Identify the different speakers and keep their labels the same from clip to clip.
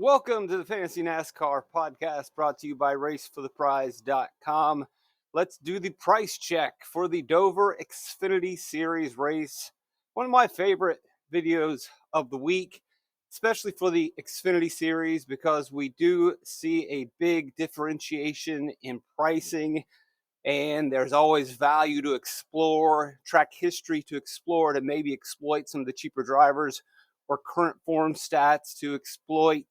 Speaker 1: Welcome to the Fantasy NASCAR podcast brought to you by RaceForThePrize.com. Let's do the price check for the Dover Xfinity Series race. One of my favorite videos of the week, especially for the Xfinity Series, because we do see a big differentiation in pricing, and there's always value to explore, track history to explore, to maybe exploit some of the cheaper drivers or current form stats to exploit,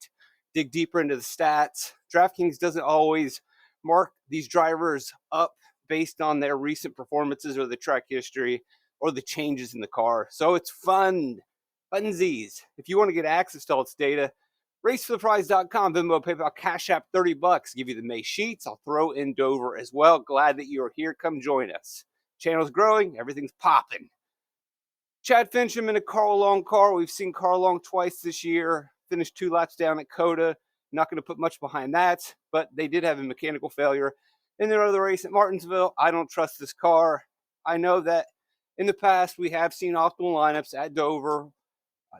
Speaker 1: dig deeper into the stats. DraftKings doesn't always mark these drivers up based on their recent performances or the track history or the changes in the car. So it's funsies. If you want to get access to all its data, RaceForThePrize.com, Venmo, PayPal, Cash App, $30. Give you the May sheets. I'll throw in Dover as well. Glad that you're here. Come join us. Channel's growing. Everything's popping. Chad Fincham in a Carl Long car. We've seen Carl Long twice this year. Finished 2 laps down at Coda. Not going to put much behind that, but they did have a mechanical failure in their other race at Martinsville. I don't trust this car. I know that in the past we have seen optimal lineups at Dover.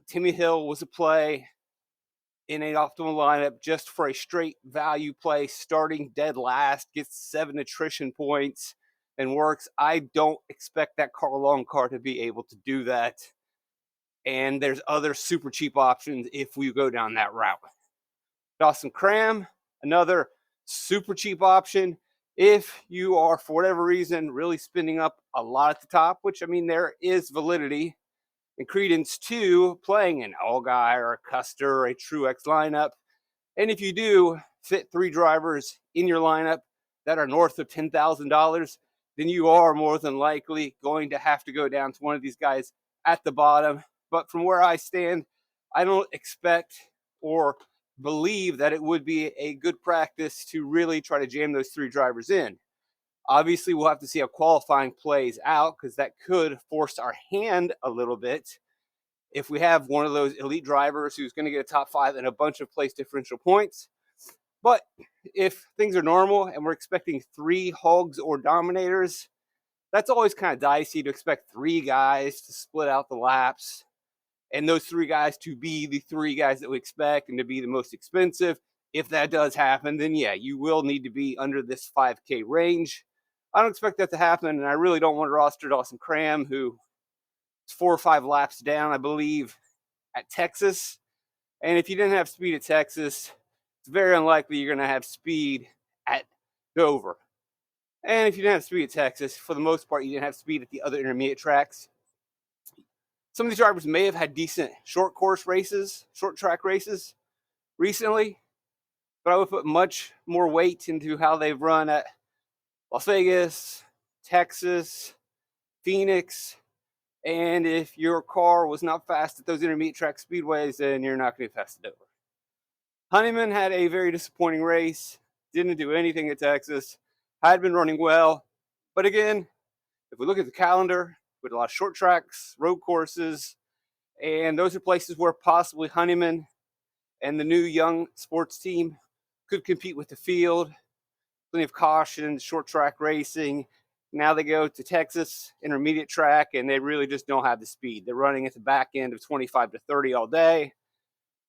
Speaker 1: Timmy Hill was a play in an optimal lineup just for a straight value play, starting dead last, gets 7 attrition points and works. I don't expect that Carl Long car to be able to do that. And there's other super cheap options if we go down that route. Dawson Cram, another super cheap option if you are, for whatever reason, really spending up a lot at the top, which, I mean, there is validity and credence to playing an all-guy or a Custer or a Truex lineup. And if you do fit 3 drivers in your lineup that are north of $10,000, then you are more than likely going to have to go down to one of these guys at the bottom. But from where I stand, I don't expect or believe that it would be a good practice to really try to jam those 3 drivers in. Obviously, we'll have to see how qualifying plays out, because that could force our hand a little bit if we have one of those elite drivers who's going to get a top 5 and a bunch of place differential points. But if things are normal and we're expecting 3 hogs or dominators, that's always kind of dicey to expect 3 guys to split out the laps and those 3 guys to be the 3 guys that we expect and to be the most expensive. If that does happen, then yeah, you will need to be under this 5K range. I don't expect that to happen, and I really don't want to roster Dawson Cram, who is 4 or 5 laps down, I believe, at Texas. And if you didn't have speed at Texas, it's very unlikely you're going to have speed at Dover. And if you didn't have speed at Texas, for the most part, you didn't have speed at the other intermediate tracks. Some of these drivers may have had decent short track races recently, but I would put much more weight into how they've run at Las Vegas, Texas, Phoenix, and if your car was not fast at those intermediate track speedways, then you're not going to be fast at Dover. Honeyman had a very disappointing race, didn't do anything at Texas, had been running well, but again, if we look at the calendar, with a lot of short tracks, road courses, and those are places where possibly Honeyman and the new young sports team could compete with the field. Plenty of caution, short track racing. Now they go to Texas, intermediate track, and they really just don't have the speed. They're running at the back end of 25 to 30 all day.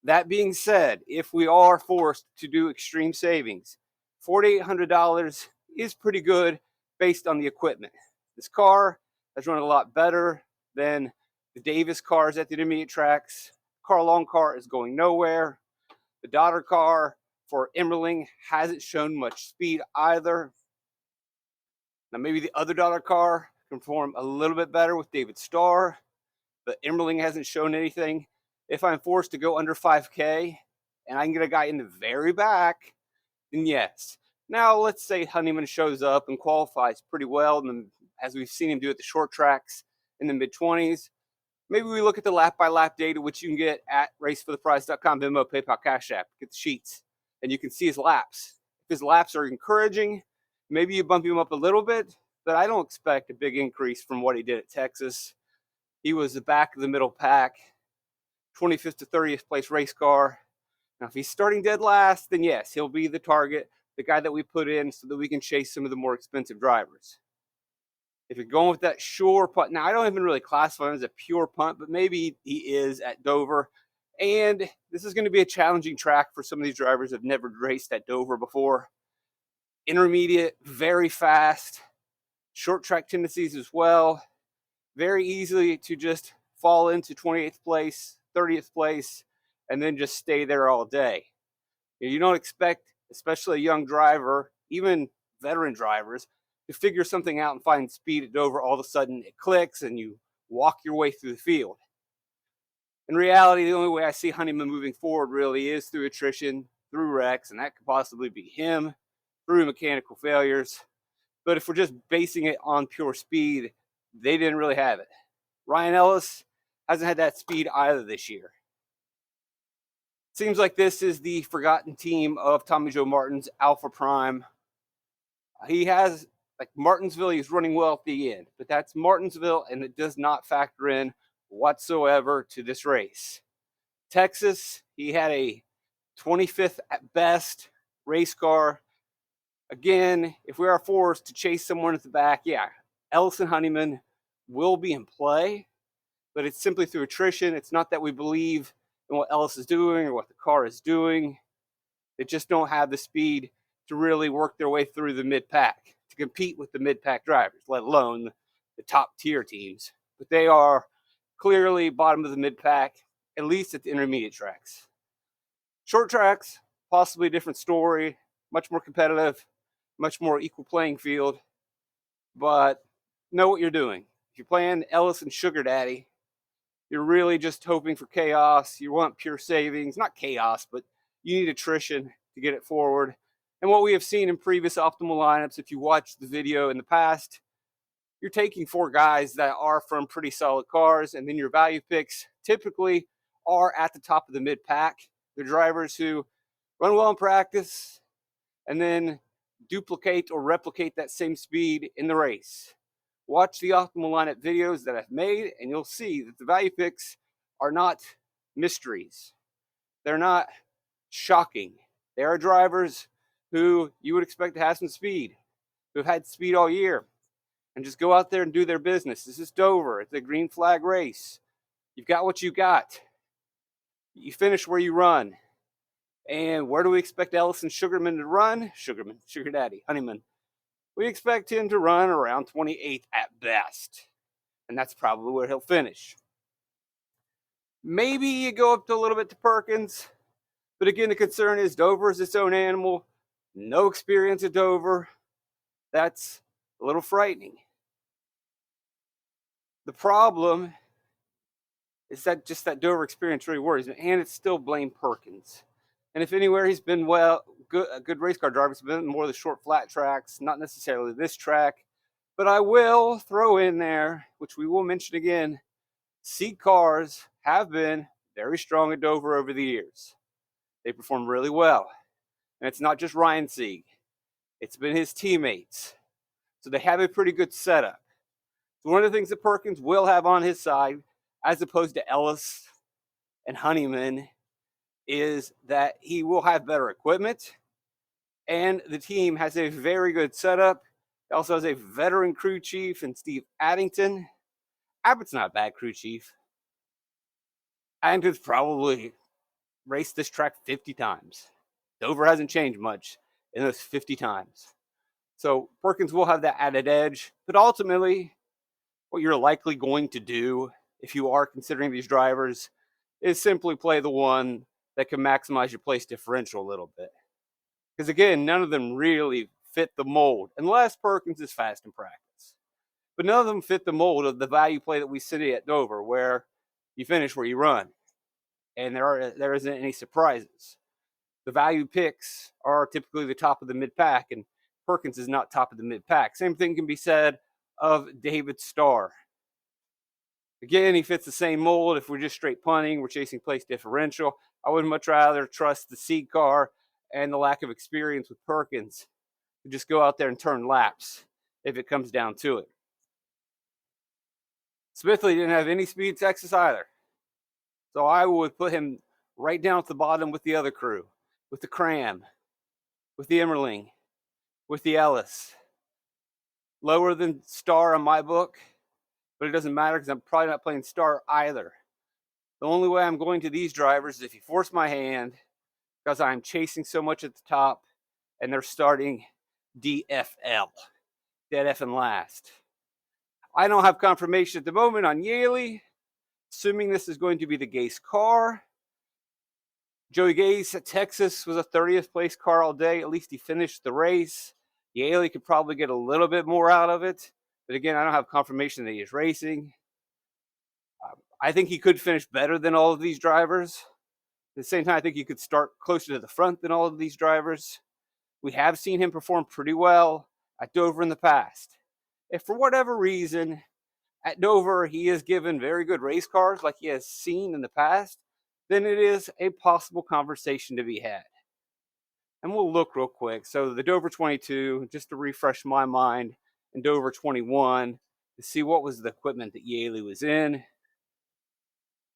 Speaker 1: That being said, if we are forced to do extreme savings, $4,800 is pretty good based on the equipment. This car has run a lot better than the Davis cars at the intermediate tracks. Carl Long car is going nowhere. The daughter car for Emmerling hasn't shown much speed either. Now, maybe the other daughter car can perform a little bit better with David Starr, but Emmerling hasn't shown anything. If I'm forced to go under 5K and I can get a guy in the very back, then yes. Now, let's say Honeyman shows up and qualifies pretty well, and as we've seen him do at the short tracks in the mid-20s. Maybe we look at the lap-by-lap data, which you can get at racefortheprize.com, Venmo, PayPal, Cash App. Get the sheets, and you can see his laps. If his laps are encouraging, maybe you bump him up a little bit, but I don't expect a big increase from what he did at Texas. He was the back of the middle pack, 25th to 30th place race car. Now, if he's starting dead last, then yes, he'll be the target, the guy that we put in so that we can chase some of the more expensive drivers. If you're going with that sure punt, now I don't even really classify him as a pure punt, but maybe he is at Dover. And this is going to be a challenging track for some of these drivers that have never raced at Dover before. Intermediate, very fast, short track tendencies as well. Very easily to just fall into 28th place, 30th place, and then just stay there all day. You don't expect, especially a young driver, even veteran drivers, to figure something out and find speed at Dover. All of a sudden it clicks and you walk your way through the field. In reality, the only way I see Honeyman moving forward really is through attrition, through wrecks, and that could possibly be him, through mechanical failures. But if we're just basing it on pure speed, they didn't really have it. Ryan Ellis hasn't had that speed either this year. Seems like this is the forgotten team of Tommy Joe Martin's Alpha Prime. He has, like Martinsville, he's running well at the end, but that's Martinsville, and it does not factor in whatsoever to this race. Texas, he had a 25th at best race car. Again, if we are forced to chase someone at the back, yeah, Ellis and Honeyman will be in play, but it's simply through attrition. It's not that we believe in what Ellis is doing or what the car is doing. They just don't have the speed to really work their way through the mid-pack, to compete with the mid-pack drivers, let alone the top-tier teams. But they are clearly bottom of the mid-pack, at least at the intermediate tracks. Short tracks, possibly a different story, much more competitive, much more equal playing field, but know what you're doing. If you're playing Ellis and Sugar Daddy, you're really just hoping for chaos. You want pure savings, not chaos, but you need attrition to get it forward. And what we have seen in previous optimal lineups, if you watch the video in the past, you're taking 4 guys that are from pretty solid cars, and then your value picks typically are at the top of the mid-pack. They're drivers who run well in practice and then duplicate or replicate that same speed in the race. Watch the optimal lineup videos that I've made, and you'll see that the value picks are not mysteries. They're not shocking. They are drivers who you would expect to have some speed, who have had speed all year, and just go out there and do their business. This is Dover. It's a green flag race. You've got what you got. You finish where you run. And where do we expect Ellison Sugarman to run? Sugar Daddy, Honeyman. We expect him to run around 28th at best. And that's probably where he'll finish. Maybe you go up to a little bit to Perkins. But again, the concern is Dover is its own animal. No experience at Dover. That's a little frightening. The problem is that just that Dover experience really worries me. And it's still Blaine Perkins. And if anywhere he's been a good race car driver, it's been more of the short flat tracks, not necessarily this track. But I will throw in there, which we will mention again, seat cars have been very strong at Dover over the years. They perform really well. And it's not just Ryan Sieg. It's been his teammates. So they have a pretty good setup. So one of the things that Perkins will have on his side, as opposed to Ellis and Honeyman, is that he will have better equipment, and the team has a very good setup. It also has a veteran crew chief in Steve Addington. Abbott's not a bad crew chief. Addington's probably raced this track 50 times. Dover hasn't changed much in those 50 times. So Perkins will have that added edge, but ultimately what you're likely going to do if you are considering these drivers is simply play the one that can maximize your place differential a little bit. Because again, none of them really fit the mold, unless Perkins is fast in practice. But none of them fit the mold of the value play that we see at Dover, where you finish where you run. And there isn't any surprises. The value picks are typically the top of the mid-pack, and Perkins is not top of the mid-pack. Same thing can be said of David Starr. Again, he fits the same mold. If we're just straight punting, we're chasing place differential. I would much rather trust the seed car and the lack of experience with Perkins to just go out there and turn laps if it comes down to it. Smithley didn't have any speed in Texas either. So I would put him right down at the bottom with the other crew, with the Cram, with the Emmerling, with the Ellis. Lower than Starr on my book, but it doesn't matter because I'm probably not playing Starr either. The only way I'm going to these drivers is if you force my hand, because I'm chasing so much at the top and they're starting DFL, dead F and last. I don't have confirmation at the moment on Yaley. Assuming this is going to be the Gase car. Joey Gase at Texas was a 30th place car all day. At least he finished the race. Yaley could probably get a little bit more out of it. But again, I don't have confirmation that he is racing. I think he could finish better than all of these drivers. At the same time, I think he could start closer to the front than all of these drivers. We have seen him perform pretty well at Dover in the past. If for whatever reason at Dover he is given very good race cars like he has seen in the past, then it is a possible conversation to be had. And we'll look real quick. So the Dover 22, just to refresh my mind, and Dover 21 to see what was the equipment that Yaley was in. I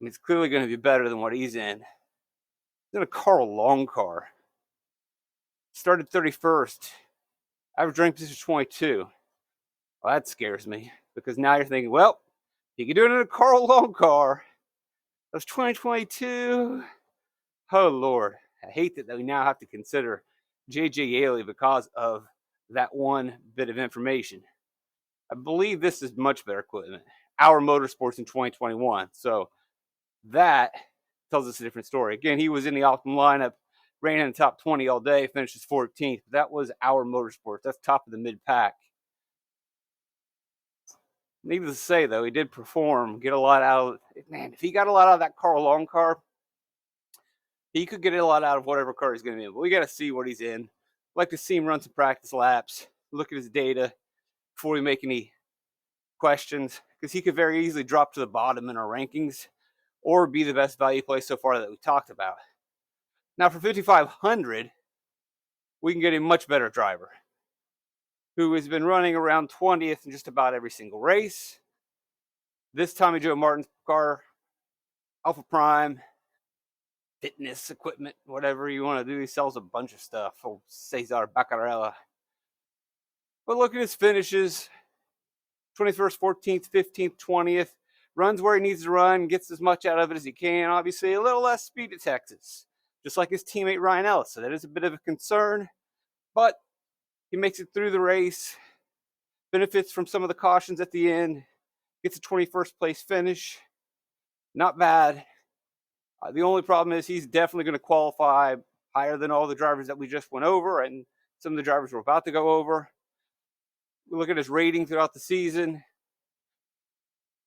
Speaker 1: mean, it's clearly going to be better than what he's in. He's in a Carl Long car. Started 31st. Average rank position 22. Well, that scares me because now you're thinking, well, you can do it in a Carl Long car. That's 2022. Oh, Lord. I hate that we now have to consider J.J. Yaley because of that one bit of information. I believe this is much better equipment. Our Motorsports in 2021. So that tells us a different story. Again, he was in the optimal lineup, ran in the top 20 all day, finishes 14th. That was Our Motorsports. That's top of the mid-pack. Needless to say, though, he did perform, get a lot out of it. Man, if he got a lot out of that Carl Long car, he could get a lot out of whatever car he's going to be in. But we got to see what he's in. I'd like to see him run some practice laps, look at his data before we make any questions, because he could very easily drop to the bottom in our rankings or be the best value play so far that we talked about. Now, for 5,500, we can get a much better driver who has been running around 20th in just about every single race. This Tommy Joe Martin's car, Alpha Prime, fitness equipment, whatever you want to do. He sells a bunch of stuff. Oh, Cesar Baccarella. But look at his finishes. 21st, 14th, 15th, 20th. Runs where he needs to run, gets as much out of it as he can. Obviously, a little less speed at Texas, just like his teammate Ryan Ellis. So that is a bit of a concern. But he makes it through the race, benefits from some of the cautions at the end, gets a 21st place finish. Not bad. The only problem is he's definitely going to qualify higher than all the drivers that we just went over and some of the drivers we're about to go over. We look at his rating throughout the season.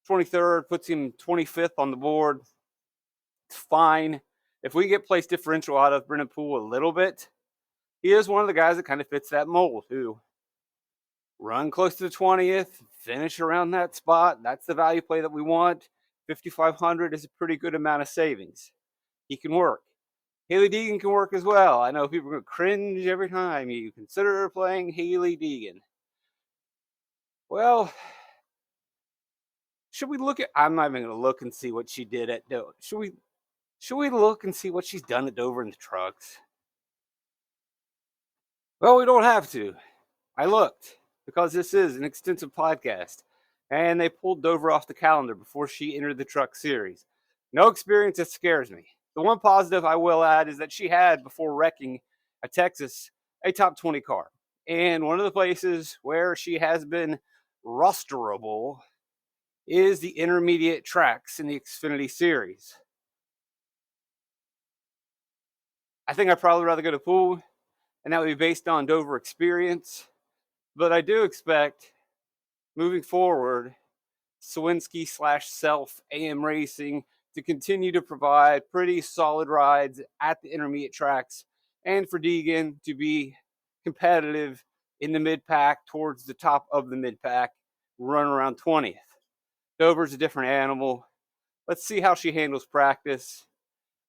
Speaker 1: 23rd puts him 25th on the board. It's fine. If we get place differential out of Brennan Poole a little bit, he is one of the guys that kind of fits that mold, who run close to the 20th, finish around that spot. That's the value play that we want. 5,500 is a pretty good amount of savings. He can work. Hailie Deegan can work as well. I know people are going to cringe every time you consider playing Hailie Deegan. Well, should we look at? I'm not even going to look and see what she did at Dover. Should we look and see what she's done at Dover in the trucks? Well, we don't have to. I looked because this is an extensive podcast, and they pulled Dover off the calendar before she entered the truck series. No experience that scares me. The one positive I will add is that she had, before wrecking at Texas, a top 20 car. And one of the places where she has been rosterable is the intermediate tracks in the Xfinity series. I think I'd probably rather go to Poole, and that would be based on Dover experience. But I do expect, moving forward, Sawinski/Self AM Racing to continue to provide pretty solid rides at the intermediate tracks, and for Deegan to be competitive in the mid-pack towards the top of the mid-pack, run around 20th. Dover's a different animal. Let's see how she handles practice.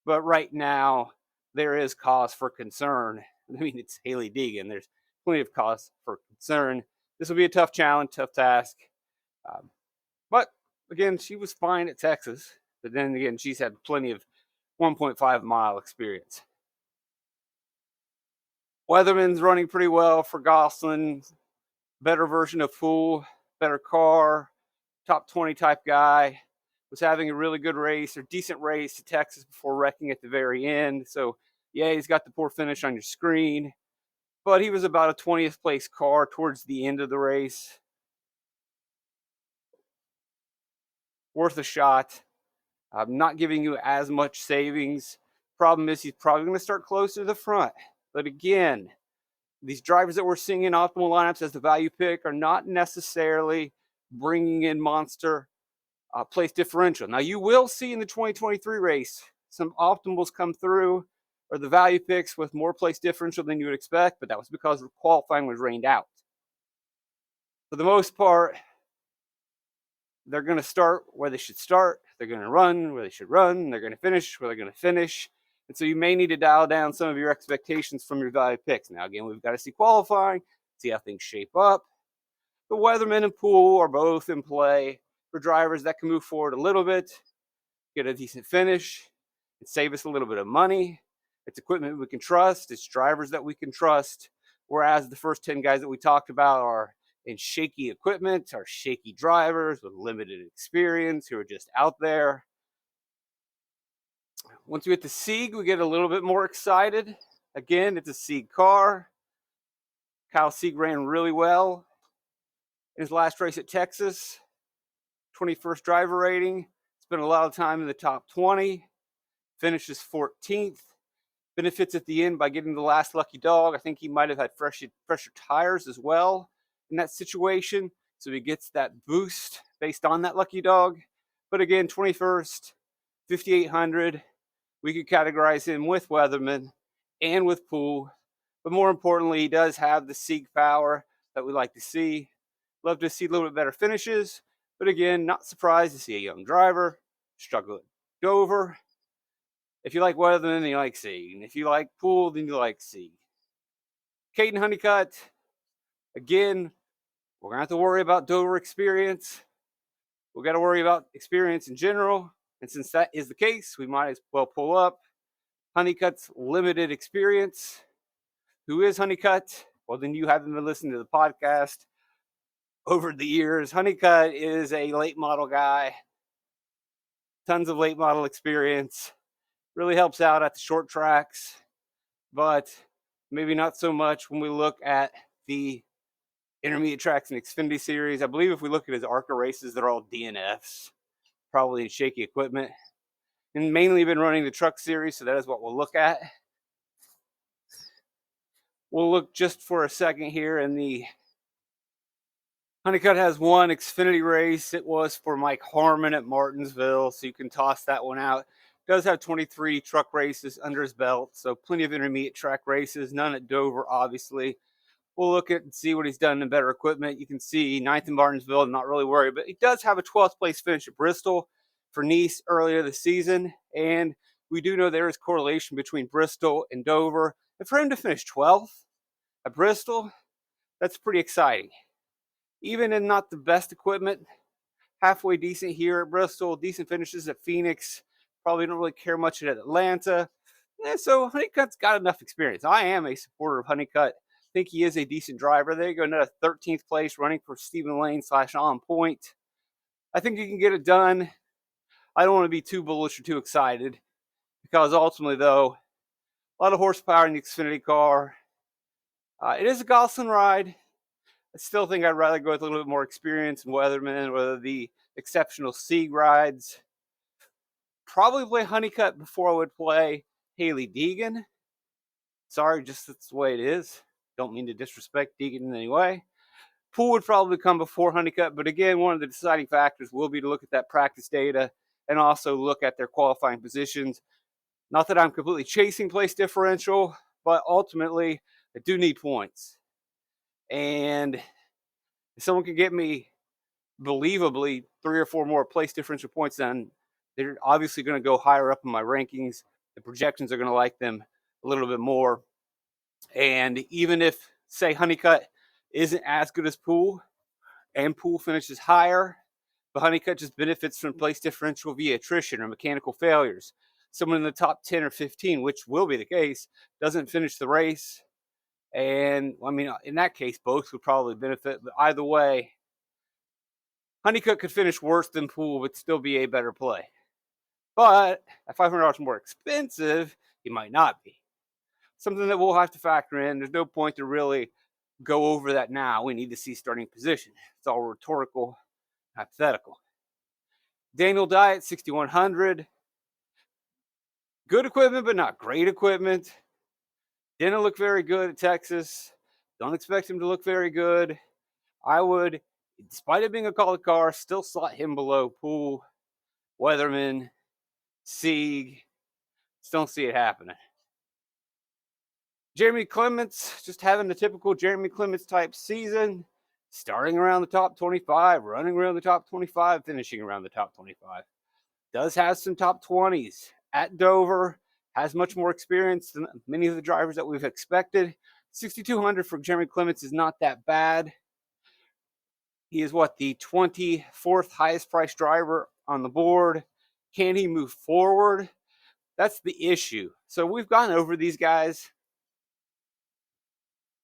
Speaker 1: But right now, there is cause for concern. I mean, it's Hailie Deegan. There's plenty of cause for concern. This will be a tough challenge, tough task. But again, she was fine at Texas. But then again, she's had plenty of 1.5 mile experience. Weatherman's running pretty well for Gosselin. Better version of Poole, better car, top 20 type guy. was having a really good race or decent race at Texas before wrecking at the very end. So, yeah, he's got the poor finish on your screen, but he was about a 20th place car towards the end of the race. Worth a shot. I'm not giving you as much savings. Problem is, he's probably going to start closer to the front. But again, these drivers that we're seeing in optimal lineups as the value pick are not necessarily bringing in monster place differential. Now, you will see in the 2023 race some optimals come through, or the value picks with more place differential than you would expect, but that was because qualifying was rained out. For the most part, they're going to start where they should start. They're going to run where they should run. They're going to finish where they're going to finish. And so you may need to dial down some of your expectations from your value picks. Now, again, we've got to see qualifying, see how things shape up. The Weatherman and Pool are both in play for drivers that can move forward a little bit, get a decent finish, and save us a little bit of money. It's equipment we can trust. It's drivers that we can trust. Whereas the first 10 guys that we talked about are in shaky equipment, are shaky drivers with limited experience who are just out there. Once we get to Sieg, we get a little bit more excited. Again, it's a Sieg car. Kyle Sieg ran really well in his last race at Texas. 21st driver rating. Spent a lot of time in the top 20. Finishes 14th. Benefits at the end by getting the last lucky dog. I think he might have had fresher tires as well in that situation. So he gets that boost based on that lucky dog. But again, 21st, 5,800. We could categorize him with Weatherman and with Poole. But more importantly, he does have the Sieg power that we like to see. Love to see a little bit better finishes. But again, not surprised to see a young driver struggle at Dover. If you like Weatherman, then you like Sieg. And if you like Poole, then you like Sieg. Caden Honeycutt, again, we're going to have to worry about Dover experience. We've got to worry about experience in general. And since that is the case, we might as well pull up Honeycutt's limited experience. Who is Honeycutt? Well, then you haven't been listening to the podcast over the years. Honeycutt is a late model guy. Tons of late model experience. Really helps out at the short tracks, but maybe not so much when we look at the intermediate tracks and Xfinity series. I believe if we look at his ARCA races, they're all DNFs, probably in shaky equipment, and mainly been running the truck series, so that is what we'll look at. We'll look just for a second here in the Honeycutt has one Xfinity race. It was for Mike Harmon at Martinsville, so you can toss that one out. Does have 23 truck races under his belt, so plenty of intermediate track races, none at Dover, obviously. We'll look at and see what he's done in better equipment. You can see 9th in Martinsville, I'm not really worried, but he does have a 12th place finish at Bristol for Nice earlier this season, and we do know there is correlation between Bristol and Dover. And for him to finish 12th at Bristol, that's pretty exciting. Even in not the best equipment, halfway decent here at Bristol, decent finishes at Phoenix. Probably don't really care much at Atlanta. So Honeycutt's got enough experience. I am a supporter of Honeycutt. I think he is a decent driver. There you go, another 13th place running for Stephen Lane / On Point. I think he can get it done. I don't want to be too bullish or too excited because ultimately, though, a lot of horsepower in the Xfinity car. It is a Gosselin ride. I still think I'd rather go with a little bit more experience in Weatherman or the exceptional Sieg rides. Probably play Honeycutt before I would play Haley Deegan. Sorry, just that's the way it is. Don't mean to disrespect Deegan in any way. Poole would probably come before Honeycutt, but again, one of the deciding factors will be to look at that practice data and also look at their qualifying positions. Not that I'm completely chasing place differential, but ultimately, I do need points. And if someone can get me believably 3 or 4 more place differential points, then they're obviously going to go higher up in my rankings. The projections are going to like them a little bit more. And even if, say, Honeycutt isn't as good as Poole, and Poole finishes higher, but Honeycutt just benefits from place differential via attrition or mechanical failures. Someone in the top 10 or 15, which will be the case, doesn't finish the race. And, I mean, in that case, both would probably benefit. But either way, Honeycutt could finish worse than Poole, but still be a better play. But at $500 more expensive, he might not be. Something that we'll have to factor in. There's no point to really go over that now. We need to see starting position. It's all rhetorical, hypothetical. Daniel Dye at 6,100. Good equipment, but not great equipment. Didn't look very good at Texas. Don't expect him to look very good. I would, despite it being a called car, still slot him below Poole, Weatherman, Sieg. Still don't see it happening. Jeremy Clements, just having the typical Jeremy Clements type season, starting around the top 25, running around the top 25, finishing around the top 25. Does have some top 20s at Dover, has much more experience than many of the drivers that we've expected. 6,200 for Jeremy Clements is not that bad. He is the 24th highest priced driver on the board. Can he move forward? That's the issue. So we've gone over these guys.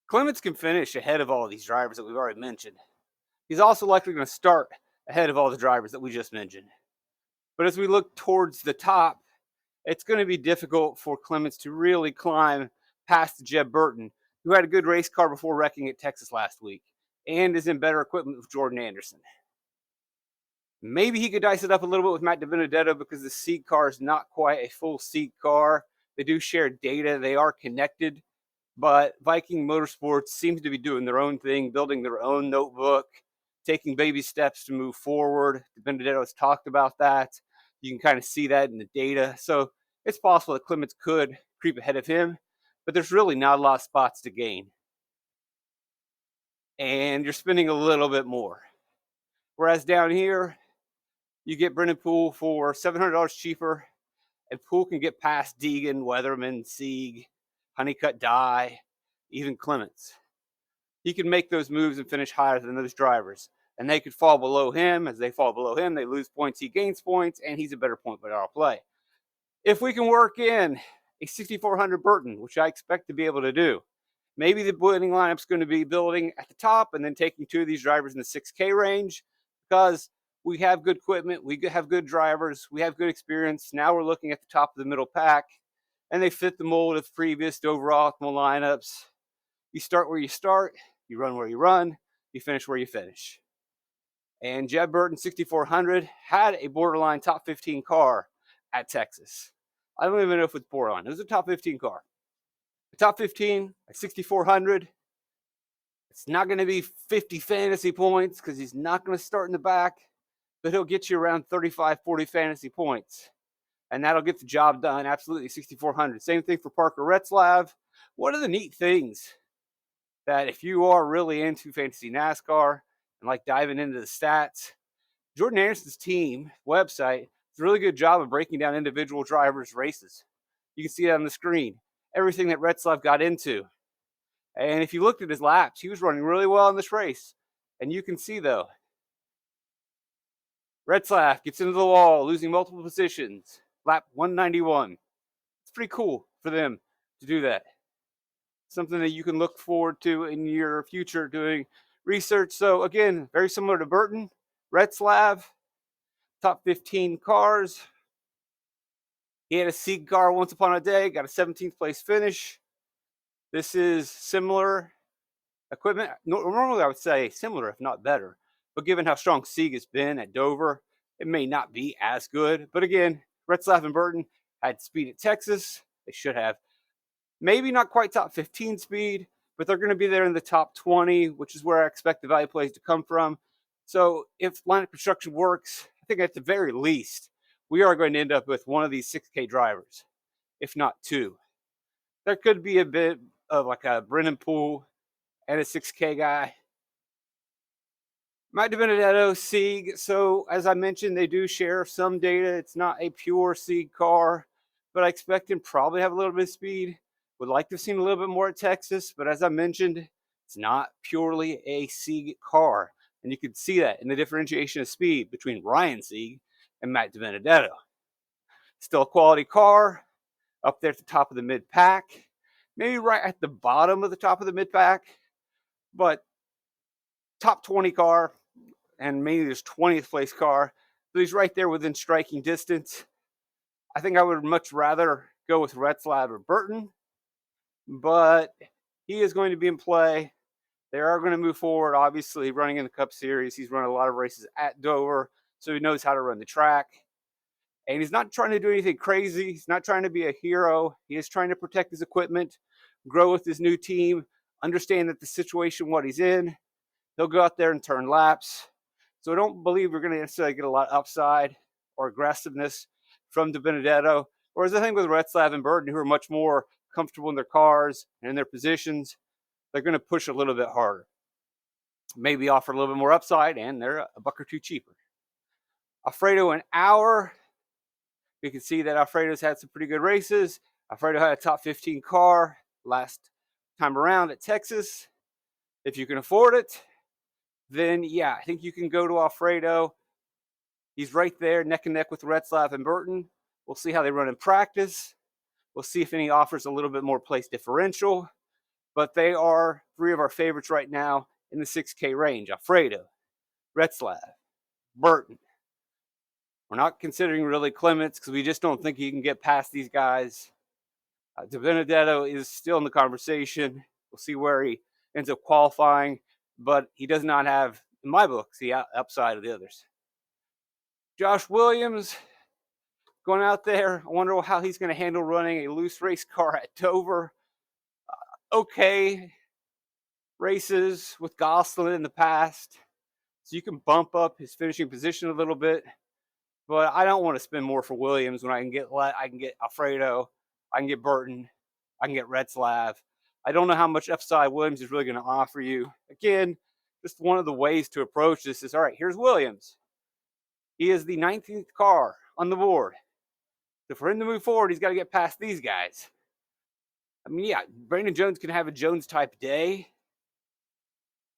Speaker 1: Clements can finish ahead of all of these drivers that we've already mentioned. He's also likely going to start ahead of all the drivers that we just mentioned. But as we look towards the top, it's going to be difficult for Clements to really climb past Jeb Burton, who had a good race car before wrecking at Texas last week and is in better equipment with Jordan Anderson. Maybe he could dice it up a little bit with Matt DiBenedetto because the Sieg car is not quite a full Sieg car. They do share data. They are connected. But Viking Motorsports seems to be doing their own thing, building their own notebook, taking baby steps to move forward. DiBenedetto has talked about that. You can kind of see that in the data. So it's possible that Clements could creep ahead of him, but there's really not a lot of spots to gain. And you're spending a little bit more. Whereas down here, you get Brendan Poole for $700 cheaper, and Poole can get past Deegan, Weatherman, Sieg, Honeycutt, Dye, even Clements. He can make those moves and finish higher than those drivers. And they could fall below him. As they fall below him, they lose points, he gains points, and he's a better point per hour play. If we can work in a 6,400 Burton, which I expect to be able to do, maybe the winning lineup's going to be building at the top and then taking two of these drivers in the 6K range, because we have good equipment, we have good drivers, we have good experience. Now we're looking at the top of the middle pack, and they fit the mold of previous overall optimal lineups. You start where you start, you run where you run, you finish where you finish. And Jeb Burton, 6,400, had a borderline top 15 car at Texas. I don't even know if it's borderline. It was a top 15 car. The top 15 at 6,400. It's not going to be 50 fantasy points because he's not going to start in the back, but he'll get you around 35, 40 fantasy points. And that'll get the job done. Absolutely, 6,400. Same thing for Parker Retzlaff. One of the neat things that if you are really into fantasy NASCAR and like diving into the stats, Jordan Anderson's team website does a really good job of breaking down individual drivers' races. You can see that on the screen. Everything that Retzlaff got into. And if you looked at his laps, he was running really well in this race. And you can see, though, Retzlaff gets into the wall, losing multiple positions. Lap 191. It's pretty cool for them to do that. Something that you can look forward to in your future doing research. So, again, very similar to Burton. Retzlaff, top 15 cars. He had a Sieg car once upon a day, got a 17th place finish. This is similar equipment. Normally, I would say similar, if not better. But given how strong Sieg has been at Dover, it may not be as good. But again, Retzlaff and Burton had speed at Texas. They should have. Maybe not quite top 15 speed, but they're going to be there in the top 20, which is where I expect the value plays to come from. So if lineup construction works, I think at the very least, we are going to end up with one of these 6K drivers, if not two. There could be a bit of like a Brennan Poole and a 6K guy. Matt DiBenedetto, Sieg. So as I mentioned, they do share some data. It's not a pure Sieg car, but I expect him probably have a little bit of speed. Would like to have seen a little bit more at Texas, but as I mentioned, it's not purely a Sieg car. And you can see that in the differentiation of speed between Ryan Sieg and Matt DiBenedetto. Still a quality car, up there at the top of the mid-pack. Maybe right at the bottom of the top of the mid-pack, but top 20 car. and maybe his 20th place car. So he's right there within striking distance. I think I would much rather go with Retzlaff or Burton, but he is going to be in play. They are going to move forward, obviously, running in the Cup Series. He's run a lot of races at Dover, so he knows how to run the track. And he's not trying to do anything crazy. He's not trying to be a hero. He is trying to protect his equipment, grow with his new team, understand that the situation, what he's in, he'll go out there and turn laps. So I don't believe we're going to necessarily get a lot of upside or aggressiveness from DiBenedetto. Whereas I think with Retzlaff and Burton, who are much more comfortable in their cars and in their positions, they're going to push a little bit harder. Maybe offer a little bit more upside, and they're a buck or two cheaper. Alfredo and Auer. You can see that Alfredo's had some pretty good races. Alfredo had a top 15 car last time around at Texas. If you can afford it, then yeah, I think you can go to Alfredo. He's right there, neck and neck with Retzlaff and Burton. We'll see how they run in practice. We'll see if any offers a little bit more place differential. But they are three of our favorites right now in the 6K range. Alfredo, Retzlaff, Burton. We're not considering really Clements because we just don't think he can get past these guys. DiBenedetto is still in the conversation. We'll see where he ends up qualifying, but he does not have, in my books, the upside of the others. Josh Williams going out there. I wonder how he's going to handle running a loose race car at Dover. Okay races with Gosselin in the past, so you can bump up his finishing position a little bit. But I don't want to spend more for Williams when I can get Alfredo, I can get Burton, I can get Retzlaff. I don't know how much upside Williams is really going to offer you. Again, just one of the ways to approach this is, all right, here's Williams. He is the 19th car on the board. So for him to move forward, he's got to get past these guys. I mean, yeah, Brandon Jones can have a Jones-type day,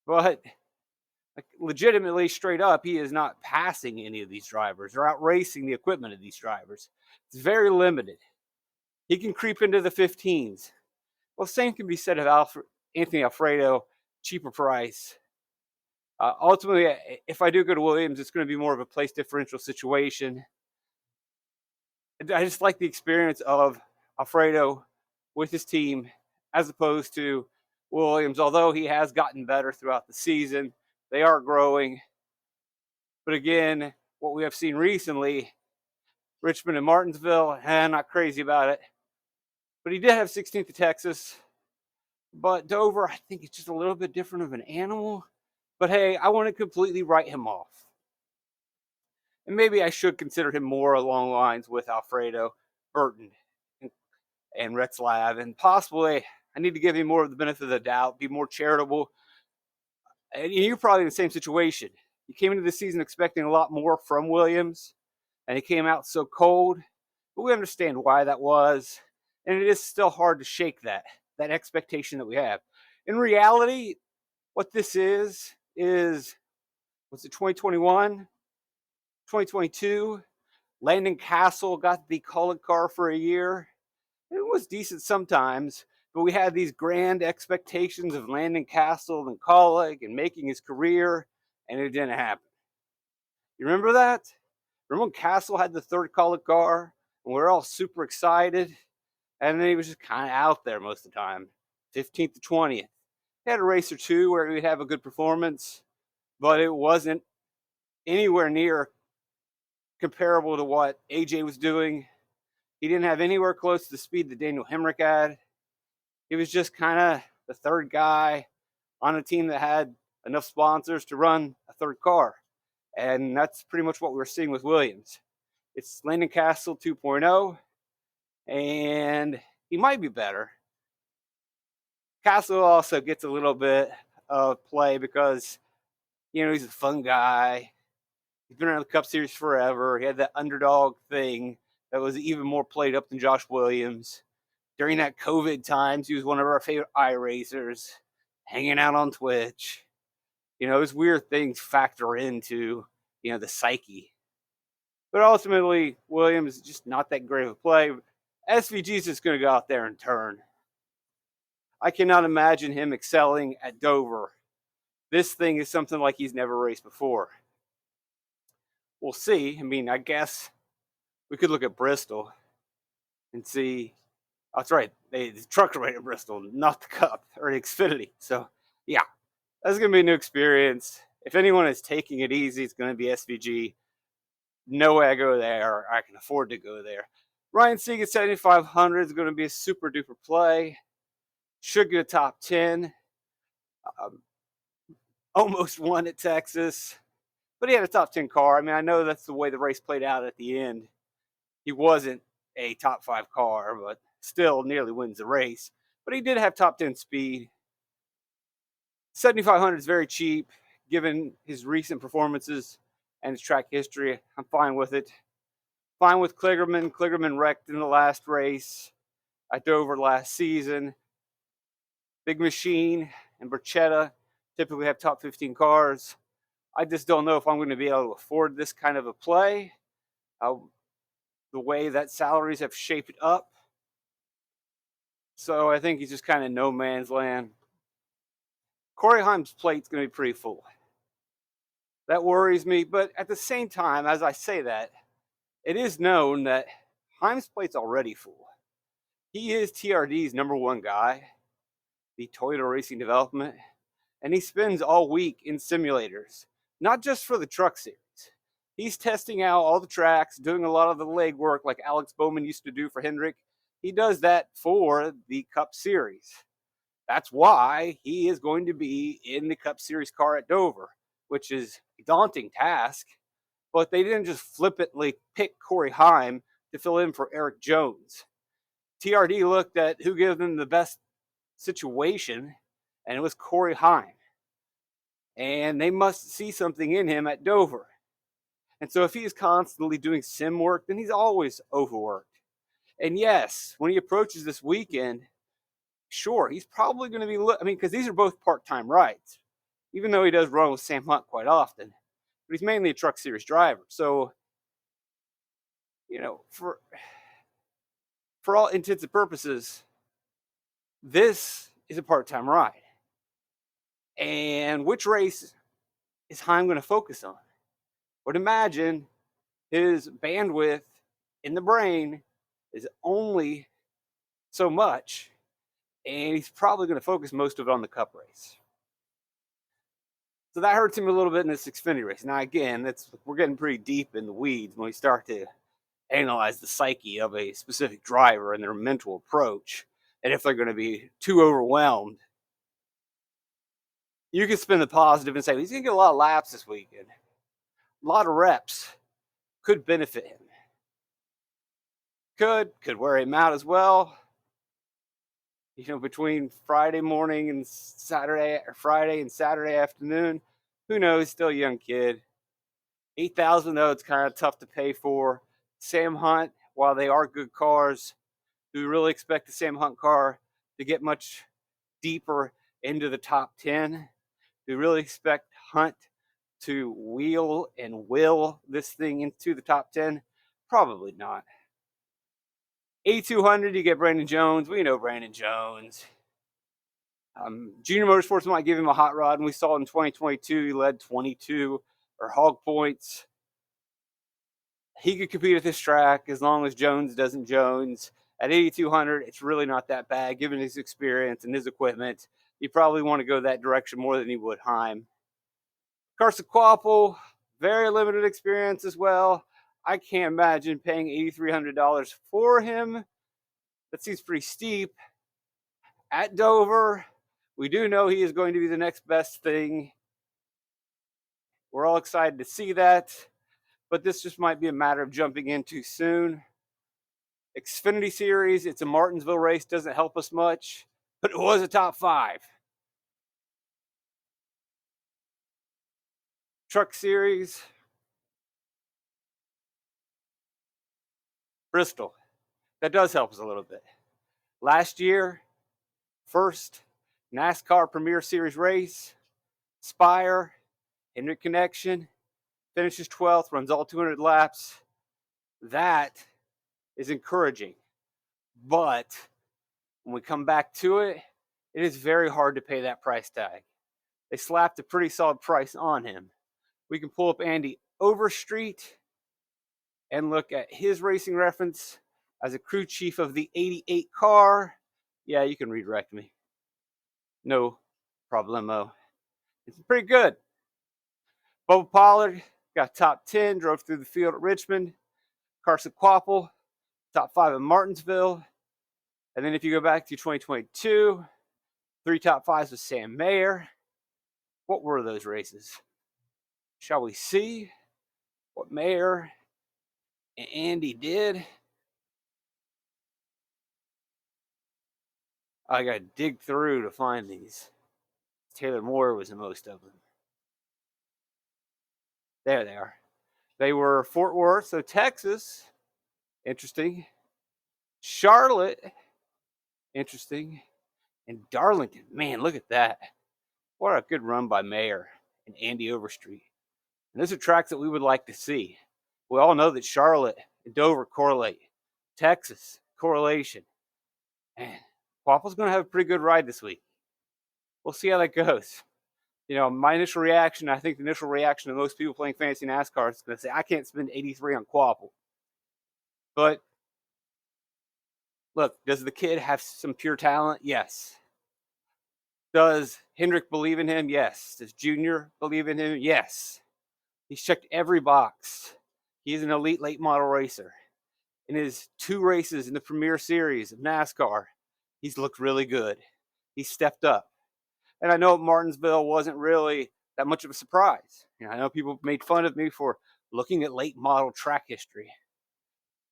Speaker 1: but legitimately, straight up, he is not passing any of these drivers or outracing the equipment of these drivers. It's very limited. He can creep into the 15s. Well, same can be said of Anthony Alfredo, cheaper price. Ultimately, if I do go to Williams, it's going to be more of a place differential situation. I just like the experience of Alfredo with his team as opposed to Williams, although he has gotten better throughout the season. They are growing. But again, what we have seen recently, Richmond and Martinsville, not crazy about it. But he did have 16th at Texas. But Dover, I think it's just a little bit different of an animal. But hey, I want to completely write him off. And maybe I should consider him more along lines with Alfredo, Burton, and Retzlaff. And possibly I need to give him more of the benefit of the doubt, be more charitable. And you're probably in the same situation. You came into the season expecting a lot more from Williams, and he came out so cold. But we understand why that was. And it is still hard to shake that expectation that we have. In reality, what this is, was it 2021? 2022? Landon Castle got the Cullen car for a year. It was decent sometimes, but we had these grand expectations of Landon Castle and Cullen and making his career, and it didn't happen. You remember that? Remember when Castle had the third Cullen car, and we were all super excited, and then he was just kind of out there most of the time, 15th to 20th. He had a race or two where he'd have a good performance, but it wasn't anywhere near comparable to what AJ was doing. He didn't have anywhere close to the speed that Daniel Hemrick had. He was just kind of the third guy on a team that had enough sponsors to run a third car. And that's pretty much what we're seeing with Williams. It's Landon Castle 2.0, and he might be better. Castle also gets a little bit of play because, he's a fun guy. He's been around the Cup Series forever. He had that underdog thing that was even more played up than Josh Williams. During that COVID times, he was one of our favorite iRacers, hanging out on Twitch. Those weird things factor into, the psyche. But ultimately, Williams is just not that great of a play. SVG's just going to go out there and turn. I cannot imagine him excelling at Dover. This thing is something like he's never raced before. we'll see. I mean, I guess we could look at Bristol and see. Oh, that's right. The trucks are right at Bristol, not the Cup or the Xfinity. So, yeah, that's going to be a new experience. If anyone is taking it easy, it's going to be SVG. No way I go there. I can afford to go there. Ryan Sieg at 7,500 is going to be a super duper play. Should get a top 10. Almost won at Texas, but he had a top 10 car. I mean, I know that's the way the race played out at the end. He wasn't a top 5 car, but still nearly wins the race. But he did have top 10 speed. 7,500 is very cheap given his recent performances and his track history. I'm fine with it. Fine with Kligerman. Kligerman wrecked in the last race at Dover last season. Big Machine and Barchetta typically have top 15 cars. I just don't know if I'm going to be able to afford this kind of a play. The way that salaries have shaped up. So I think he's just kind of no man's land. Corey Haim's plate's going to be pretty full. That worries me, but at the same time, as I say that, it is known that Haim's plate's already full. He is TRD's #1 guy, the Toyota Racing Development, and he spends all week in simulators, not just for the truck series. He's testing out all the tracks, doing a lot of the legwork like Alex Bowman used to do for Hendrick. He does that for the Cup Series. That's why he is going to be in the Cup Series car at Dover, which is a daunting task. But they didn't just flippantly pick Corey Haim to fill in for Eric Jones. TRD looked at who gave them the best situation, and it was Corey Haim. And they must see something in him at Dover. And so if he is constantly doing sim work, then he's always overworked. And yes, when he approaches this weekend, sure, he's probably going to be, because these are both part-time rides, even though he does run with Sam Hunt quite often. But he's mainly a truck series driver. So, for all intents and purposes, this is a part-time ride. And which race is Haim going to focus on? Would imagine his bandwidth in the brain is only so much, and he's probably going to focus most of it on the Cup race. So that hurts him a little bit in this Xfinity race. Now, again, we're getting pretty deep in the weeds when we start to analyze the psyche of a specific driver and their mental approach, and if they're going to be too overwhelmed. You can spin the positive and say, he's going to get a lot of laps this weekend. A lot of reps could benefit him. Could wear him out as well. Between Friday morning and Friday and Saturday afternoon, who knows? Still a young kid. 8,000 though, it's kind of tough to pay for. Sam Hunt, while they are good cars, do we really expect the Sam Hunt car to get much deeper into the top 10? Do we really expect Hunt to wheel and will this thing into the top 10? Probably not. 8,200, you get Brandon Jones. We know Brandon Jones. Junior Motorsports might give him a hot rod, and we saw in 2022 he led 22 or hog points. He could compete at this track as long as Jones doesn't Jones. At 8,200, it's really not that bad given his experience and his equipment. You probably want to go that direction more than he would Haim. Carson Kvapil, very limited experience as well. I can't imagine paying $8,300 for him. That seems pretty steep. At Dover, we do know he is going to be the next best thing. We're all excited to see that, but this just might be a matter of jumping in too soon. Xfinity Series, it's a Martinsville race, doesn't help us much, but it was a top 5. Truck Series, Bristol. That does help us a little bit. Last year, first NASCAR Premier Series race, Spire, Hendrick Connection, finishes 12th, runs all 200 laps. That is encouraging. But when we come back to it, it is very hard to pay that price tag. They slapped a pretty solid price on him. We can pull up Andy Overstreet and look at his racing reference as a crew chief of the 88 car, yeah, you can redirect me. No problemo. It's pretty good. Bubba Pollard got top 10, drove through the field at Richmond. Carson Quapple, top 5 at Martinsville. And then if you go back to 2022, 3 top 5s with Sam Mayer. What were those races? Shall we see what Mayer and Andy did? I got to dig through to find these. Taylor Moore was in most of them. There they are. They were Fort Worth, so Texas. Interesting. Charlotte. Interesting. And Darlington. Man, look at that. What a good run by Mayer and Andy Overstreet. And those are tracks that we would like to see. We all know that Charlotte and Dover correlate. Texas, correlation. Man, Waffle's going to have a pretty good ride this week. We'll see how that goes. You know, my initial reaction, I think the initial reaction of most people playing fantasy NASCAR is going to say, I can't spend 83 on Quapple. But, look, does the kid have some pure talent? Yes. Does Hendrick believe in him? Yes. Does Junior believe in him? Yes. He's checked every box. He's an elite late model racer. In his 2 races in the Premier Series of NASCAR, he's looked really good. He's stepped up. And I know Martinsville wasn't really that much of a surprise. You know, I know people made fun of me for looking at late model track history.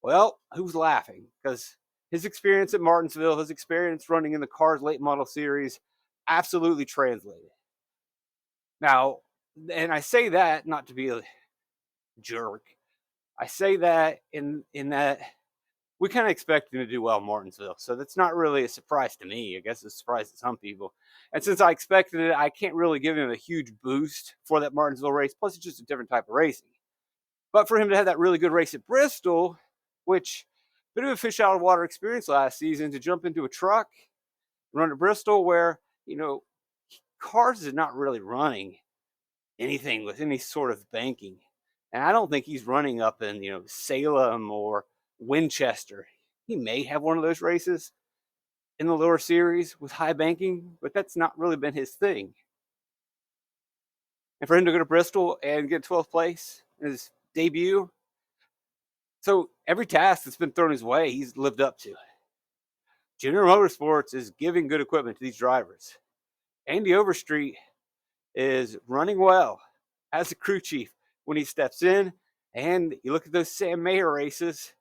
Speaker 1: Well, who's laughing? Because his experience at Martinsville, his experience running in the Cars late model series, absolutely translated. Now, and I say that not to be a jerk. I say that in that we kind of expect him to do well in Martinsville. So that's not really a surprise to me. I guess it's a surprise to some people. And since I expected it, I can't really give him a huge boost for that Martinsville race. Plus, it's just a different type of racing. But for him to have that really good race at Bristol, which bit of a fish out of water experience last season, to jump into a truck and run to Bristol where, you know, Cars is not really running anything with any sort of banking. And I don't think he's running up in, you know, Salem or Winchester. He may have one of those races in the lower series with high banking, but that's not really been his thing. And for him to go to Bristol and get 12th place in his debut, so every task that's been thrown his way, he's lived up to. Junior Motorsports is giving good equipment to these drivers. Andy Overstreet is running well as a crew chief when he steps in. And you look at those Sam Mayer races,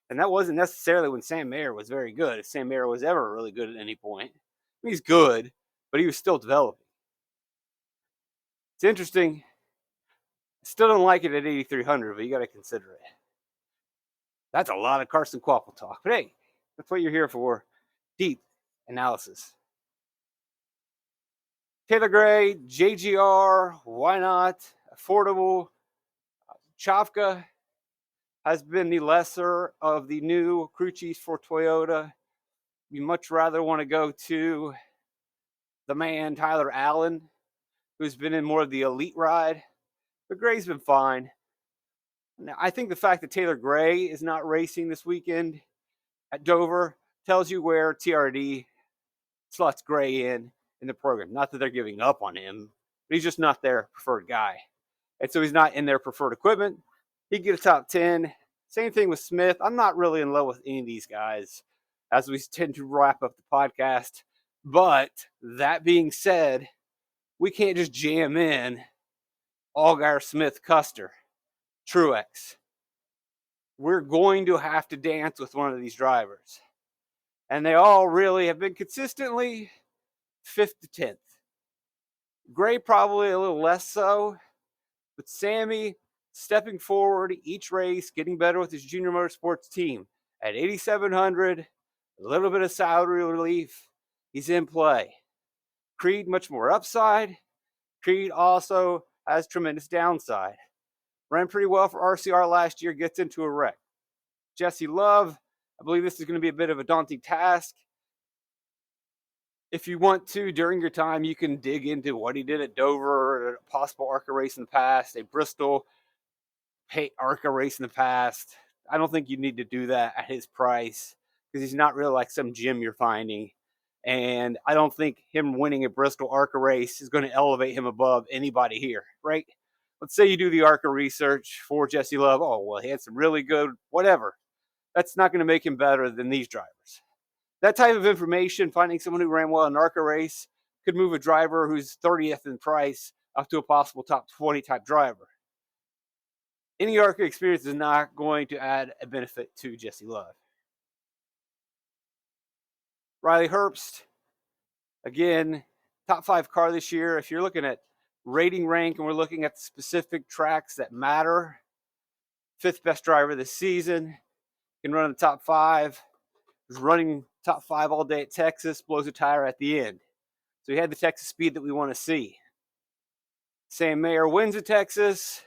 Speaker 1: and that wasn't necessarily when Sam Mayer was very good. If Sam Mayer was ever really good at any point, I mean, he's good, but he was still developing. It's interesting. I still don't like it at 8,300, but you got to consider it. That's a lot of Carson Quapple talk. But hey, that's what you're here for. Deep analysis. Taylor Gray, JGR, why not? Affordable. Chavka has been the lesser of the new crew chiefs for Toyota. You much rather want to go to the man, Tyler Allen, who's been in more of the elite ride. But Gray's been fine. Now, I think the fact that Taylor Gray is not racing this weekend at Dover tells you where TRD slots Gray in the program. Not that they're giving up on him, but he's just not their preferred guy. And so he's not in their preferred equipment. He can get a top 10. Same thing with Smith. I'm not really in love with any of these guys as we tend to wrap up the podcast. But that being said, we can't just jam in Allgaier, Smith, Custer, Truex. We're going to have to dance with one of these drivers. And they all really have been consistently 5th to 10th. Gray probably a little less so. But Sammy stepping forward each race, getting better with his Junior Motorsports team. At 8,700, a little bit of salary relief, he's in play. Creed, much more upside. Creed also has tremendous downside. Ran pretty well for RCR last year, gets into a wreck. Jesse Love, I believe this is going to be a bit of a daunting task. If you want to, during your time, you can dig into what he did at Dover, a possible ARCA race in the past, a Bristol. pay ARCA race in the past. I don't think you need to do that at his price because he's not really like some gym you're finding. And I don't think him winning a Bristol ARCA race is going to elevate him above anybody here, right? Let's say you do the ARCA research for Jesse Love. Oh, well, he had some really good whatever. That's not going to make him better than these drivers. That type of information, finding someone who ran well in an ARCA race, could move a driver who's 30th in price up to a possible top 20 type driver. Any ARCA experience is not going to add a benefit to Jesse Love. Riley Herbst, again, top 5 car this year. If you're looking at rating rank and we're looking at the specific tracks that matter, 5th best driver this season, can run in the top 5. Was running top 5 all day at Texas, blows a tire at the end. So he had the Texas speed that we want to see. Sam Mayer wins at Texas,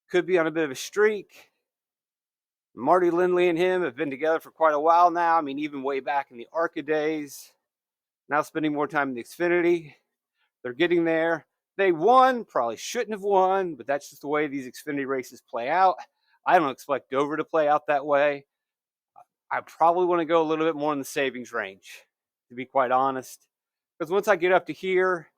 Speaker 1: could be on a bit of a streak. Marty Lindley and him have been together for quite a while now. I mean, even way back in the ARCA days. Now spending more time in the Xfinity. They're getting there. They won, probably shouldn't have won, but that's just the way these Xfinity races play out. I don't expect Dover to play out that way. I probably want to go a little bit more in the savings range, to be quite honest. Because once I get up to here,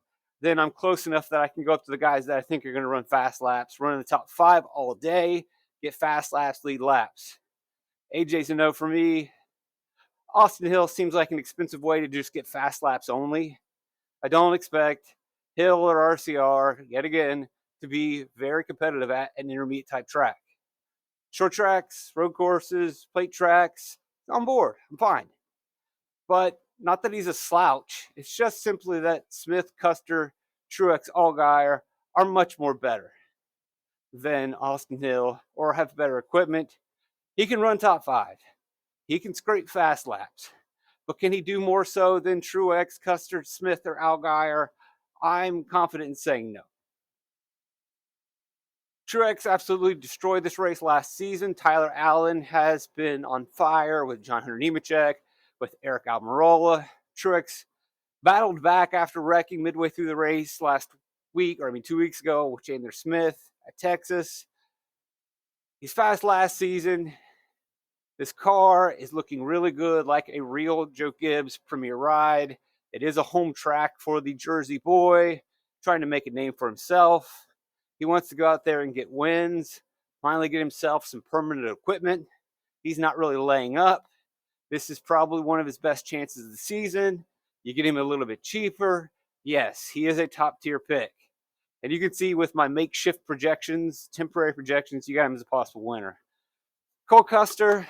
Speaker 1: then I'm close enough that I can go up to the guys that I think are going to run fast laps, run in the top 5 all day, get fast laps, lead laps. AJ's a no for me. Austin Hill seems like an expensive way to just get fast laps only. I don't expect Hill or RCR, yet again, to be very competitive at an intermediate type track. Short tracks, road courses, plate tracks, on board. I'm fine. But not that he's a slouch. It's just simply that Smith, Custer, Truex, Allgaier are much more better than Austin Hill or have better equipment. He can run top 5. He can scrape fast laps. But can he do more so than Truex, Custer, Smith, or Allgaier? I'm confident in saying no. Truex absolutely destroyed this race last season. Tyler Allen has been on fire with John Hunter Nemechek, with Eric Almirola. Truex battled back after wrecking midway through the race last week, 2 weeks ago, with Chandler Smith at Texas. He's fast last season. This car is looking really good, like a real Joe Gibbs premier ride. It is a home track for the Jersey boy, trying to make a name for himself. He wants to go out there and get wins, finally get himself some permanent equipment. He's not really laying up. This is probably one of his best chances of the season. You get him a little bit cheaper. Yes, he is a top-tier pick. And you can see with my makeshift projections, temporary projections, you got him as a possible winner. Cole Custer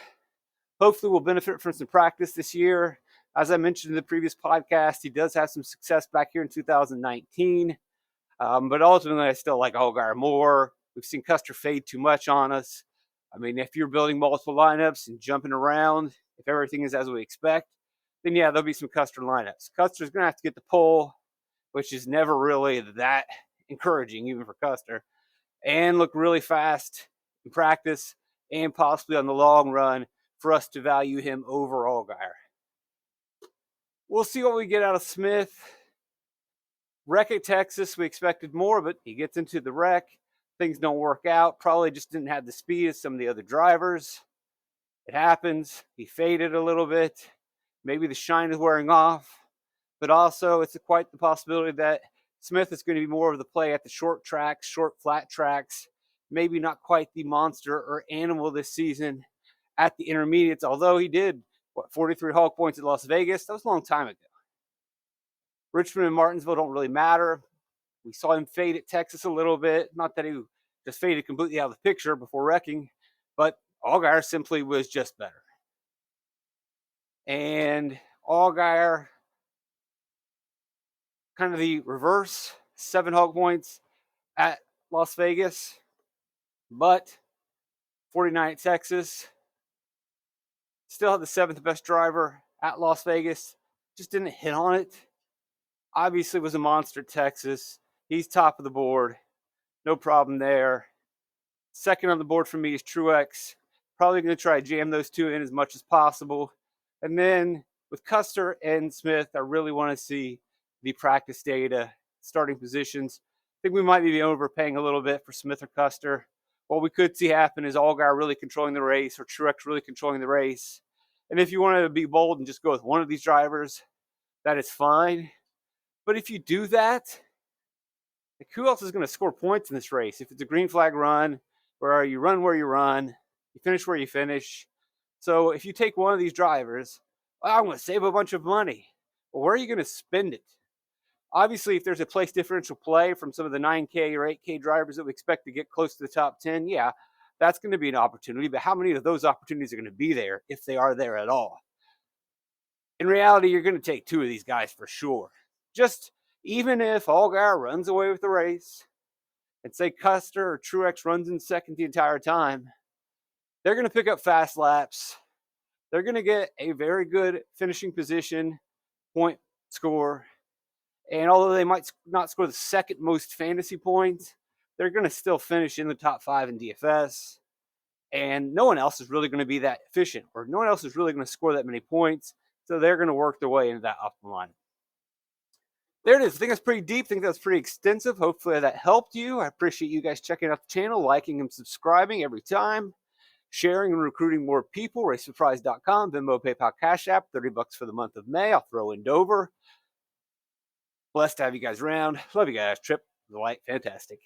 Speaker 1: hopefully will benefit from some practice this year. As I mentioned in the previous podcast, he does have some success back here in 2019. But ultimately, I still like Allgaier more. We've seen Custer fade too much on us. I mean, if you're building multiple lineups and jumping around, if everything is as we expect, then yeah, there'll be some Custer lineups. Custer's going to have to get the pole, which is never really that encouraging, even for Custer, and look really fast in practice and possibly on the long run for us to value him over Allgaier. We'll see what we get out of Smith. Wreck at Texas, we expected more, but he gets into the wreck. Things don't work out. Probably just didn't have the speed as some of the other drivers. It happens. He faded a little bit. Maybe the shine is wearing off. But also, it's quite the possibility that Smith is going to be more of the play at the short tracks, short flat tracks. Maybe not quite the monster or animal this season at the intermediates, although he did, 43 hog points at Las Vegas? That was a long time ago. Richmond and Martinsville don't really matter. We saw him fade at Texas a little bit. Not that he just faded completely out of the picture before wrecking, but Allgaier simply was just better. And Allgaier, kind of the reverse, 7 hog points at Las Vegas, but 49 at Texas. Still had the 7th best driver at Las Vegas. Just didn't hit on it. Obviously was a monster at Texas. He's top of the board. No problem there. Second on the board for me is Truex. Probably going to try to jam those two in as much as possible. And then with Custer and Smith, I really want to see the practice data, starting positions. I think we might be overpaying a little bit for Smith or Custer. what we could see happen is Allgaier really controlling the race or Truex really controlling the race. And if you want to be bold and just go with one of these drivers, that is fine. But if you do that, like, who else is going to score points in this race? If it's a green flag run, where you run, you finish where you finish. So if you take one of these drivers, well, I'm going to save a bunch of money. Well, where are you going to spend it? Obviously, if there's a place differential play from some of the 9K or 8K drivers that we expect to get close to the top 10, yeah, that's going to be an opportunity. But how many of those opportunities are going to be there if they are there at all? In reality, you're going to take two of these guys for sure. Just even if Allgaier runs away with the race and say Custer or Truex runs in second the entire time, they're going to pick up fast laps. They're going to get a very good finishing position, point score. And although they might not score the second most fantasy points, they're going to still finish in the top 5 in DFS. And no one else is really going to be that efficient, or no one else is really going to score that many points. So they're going to work their way into that optimal line. There it is. I think that's pretty deep. I think that's pretty extensive. Hopefully that helped you. I appreciate you guys checking out the channel, liking and subscribing every time, sharing and recruiting more people. RaceForThePrize.com, Venmo, PayPal, Cash App, $30 for the month of May. I'll throw in Dover. Blessed to have you guys around. Love you guys. Trip, the light, fantastic.